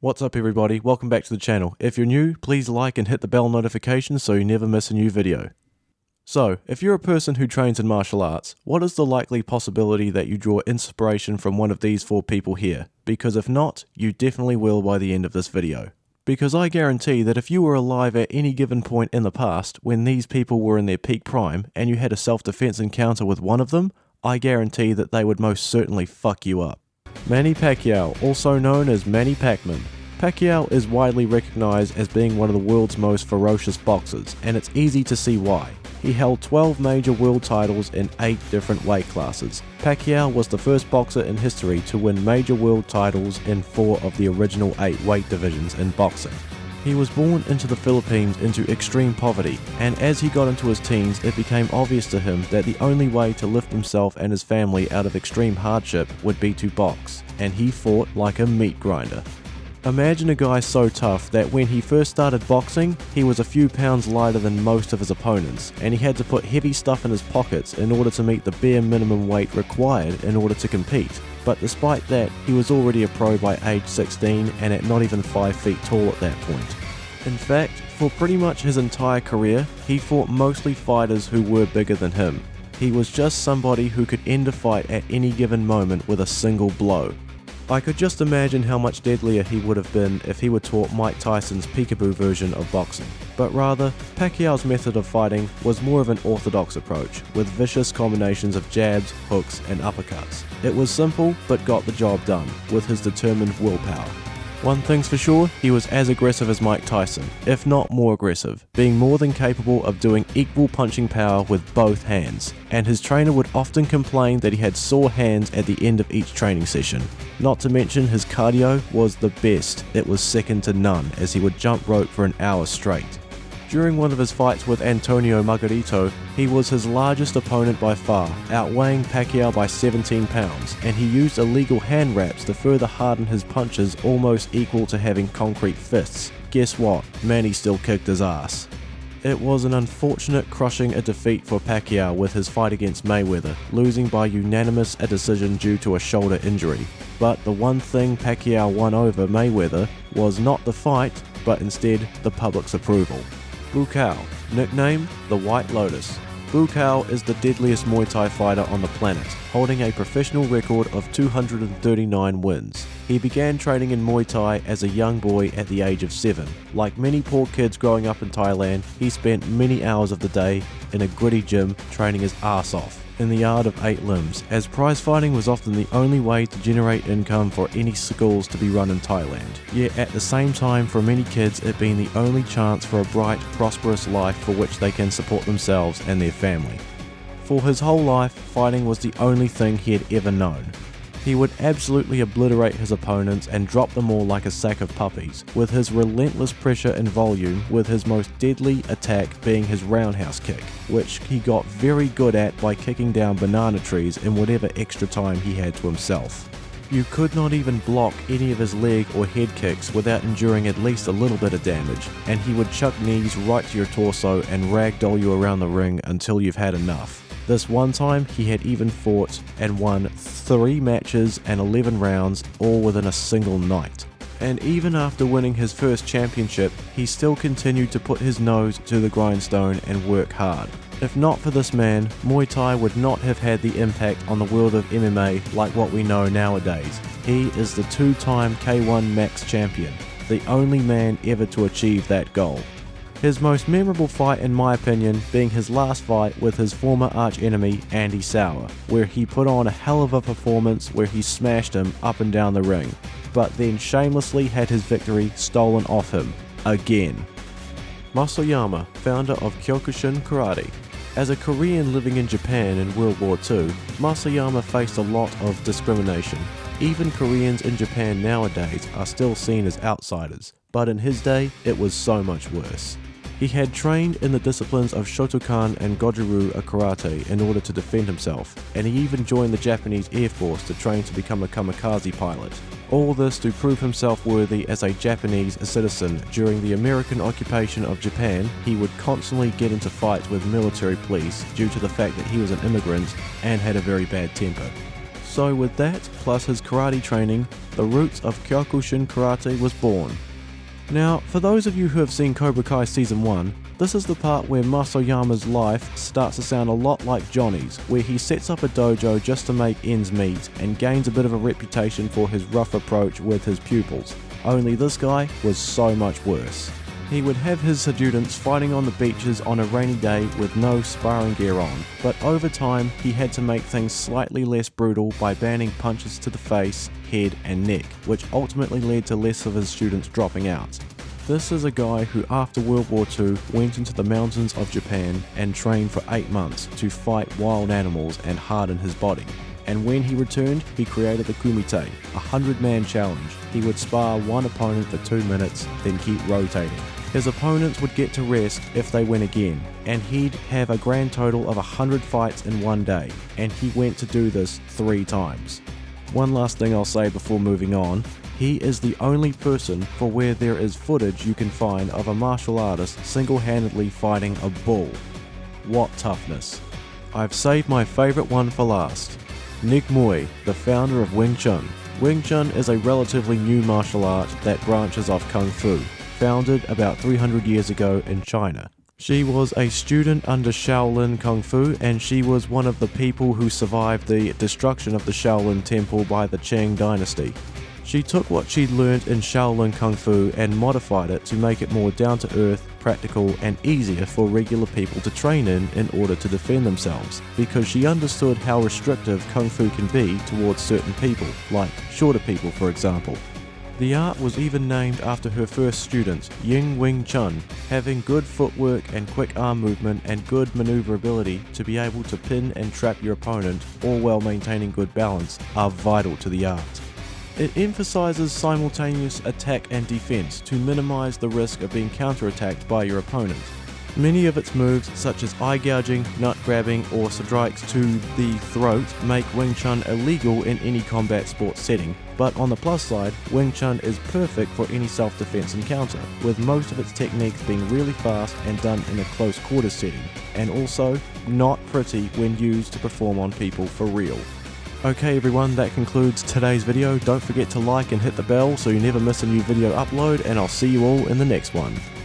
What's up everybody, welcome back to the channel. If you're new, please like and hit the bell notification so you never miss a new video. So, if you're a person who trains in martial arts, what is the likely possibility that you draw inspiration from one of these four people here? Because if not, you definitely will by the end of this video. Because I guarantee that if you were alive at any given point in the past when these people were in their peak prime and you had a self-defense encounter with one of them, I guarantee that they would most certainly fuck you up. Manny Pacquiao, also known as Manny Pacman. Pacquiao is widely recognized as being one of the world's most ferocious boxers, and it's easy to see why. He held 12 major world titles in 8 different weight classes. Pacquiao was the first boxer in history to win major world titles in 4 of the original 8 weight divisions in boxing. He was born into the Philippines into extreme poverty, and as he got into his teens, it became obvious to him that the only way to lift himself and his family out of extreme hardship would be to box, and he fought like a meat grinder. Imagine a guy so tough that when he first started boxing, he was a few pounds lighter than most of his opponents, and he had to put heavy stuff in his pockets in order to meet the bare minimum weight required in order to compete. But despite that, he was already a pro by age 16 and at not even 5 feet tall at that point. In fact, for pretty much his entire career, he fought mostly fighters who were bigger than him. He was just somebody who could end a fight at any given moment with a single blow. I could just imagine how much deadlier he would have been if he were taught Mike Tyson's peekaboo version of boxing. But rather, Pacquiao's method of fighting was more of an orthodox approach, with vicious combinations of jabs, hooks, and uppercuts. It was simple, but got the job done, with his determined willpower. One thing's for sure, he was as aggressive as Mike Tyson, if not more aggressive, being more than capable of doing equal punching power with both hands, and his trainer would often complain that he had sore hands at the end of each training session. Not to mention his cardio was the best, it was second to none, as he would jump rope for an hour straight. During one of his fights with Antonio Margarito, he was his largest opponent by far, outweighing Pacquiao by 17 pounds, and he used illegal hand wraps to further harden his punches almost equal to having concrete fists. Guess what? Manny still kicked his ass. It was an unfortunate crushing a defeat for Pacquiao with his fight against Mayweather, losing by unanimous decision due to a shoulder injury. But the one thing Pacquiao won over Mayweather was not the fight, but instead the public's approval. Buakaw, nickname the White Lotus. Buakaw is the deadliest Muay Thai fighter on the planet, holding a professional record of 239 wins. He began training in Muay Thai as a young boy at the age of 7. Like many poor kids growing up in Thailand, he spent many hours of the day in a gritty gym training his ass off in the art of 8 limbs, as prize fighting was often the only way to generate income for any schools to be run in Thailand. Yet at the same time, for many kids it being the only chance for a bright, prosperous life for which they can support themselves and their family. For his whole life, fighting was the only thing he had ever known. He would absolutely obliterate his opponents and drop them all like a sack of puppies, with his relentless pressure and volume, with his most deadly attack being his roundhouse kick, which he got very good at by kicking down banana trees in whatever extra time he had to himself. You could not even block any of his leg or head kicks without enduring at least a little bit of damage, and he would chuck knees right to your torso and ragdoll you around the ring until you've had enough. This one time, he had even fought and won 3 matches and 11 rounds, all within a single night. And even after winning his first championship, he still continued to put his nose to the grindstone and work hard. If not for this man, Muay Thai would not have had the impact on the world of MMA like what we know nowadays. He is the 2-time K1 Max champion, the only man ever to achieve that goal. His most memorable fight, in my opinion, being his last fight with his former arch-enemy Andy Sauer, where he put on a hell of a performance where he smashed him up and down the ring, but then shamelessly had his victory stolen off him, again. Masuyama, founder of Kyokushin Karate. As a Korean living in Japan in World War II, Masuyama faced a lot of discrimination. Even Koreans in Japan nowadays are still seen as outsiders, but in his day, it was so much worse. He had trained in the disciplines of Shotokan and Goju-ryu karate in order to defend himself, and he even joined the Japanese Air Force to train to become a kamikaze pilot. All this to prove himself worthy as a Japanese citizen. During the American occupation of Japan, he would constantly get into fights with military police due to the fact that he was an immigrant and had a very bad temper. So with that, plus his karate training, the roots of Kyokushin Karate was born. Now, for those of you who have seen Cobra Kai Season 1, this is the part where Masuyama's life starts to sound a lot like Johnny's, where he sets up a dojo just to make ends meet and gains a bit of a reputation for his rough approach with his pupils. Only this guy was so much worse. He would have his students fighting on the beaches on a rainy day with no sparring gear on, but over time he had to make things slightly less brutal by banning punches to the face, head and neck, which ultimately led to less of his students dropping out. This is a guy who after World War II went into the mountains of Japan and trained for 8 months to fight wild animals and harden his body. And when he returned, he created the Kumite, a 100-man challenge. He would spar one opponent for 2 minutes, then keep rotating. His opponents would get to rest if they win again, and he'd have a grand total of 100 fights in one day, and he went to do this 3 times. One last thing I'll say before moving on, he is the only person for where there is footage you can find of a martial artist single-handedly fighting a bull. What toughness. I've saved my favourite one for last. Nick Mui, the founder of Wing Chun. Wing Chun is a relatively new martial art that branches off Kung Fu, founded about 300 years ago in China. She was a student under Shaolin Kung Fu, and she was one of the people who survived the destruction of the Shaolin Temple by the Qing dynasty. She took what she'd learned in Shaolin Kung Fu and modified it to make it more down-to-earth, practical and easier for regular people to train in order to defend themselves, because she understood how restrictive Kung Fu can be towards certain people, like shorter people for example. The art was even named after her first student, Ying Wing Chun. Having good footwork and quick arm movement and good maneuverability to be able to pin and trap your opponent, all while maintaining good balance, are vital to the art. It emphasizes simultaneous attack and defense to minimize the risk of being counterattacked by your opponent. Many of its moves, such as eye gouging, nut grabbing, or strikes to the throat, make Wing Chun illegal in any combat sports setting. But on the plus side, Wing Chun is perfect for any self-defense encounter, with most of its techniques being really fast and done in a close quarters setting, and also not pretty when used to perform on people for real. Okay everyone, that concludes today's video. Don't forget to like and hit the bell so you never miss a new video upload, and I'll see you all in the next one.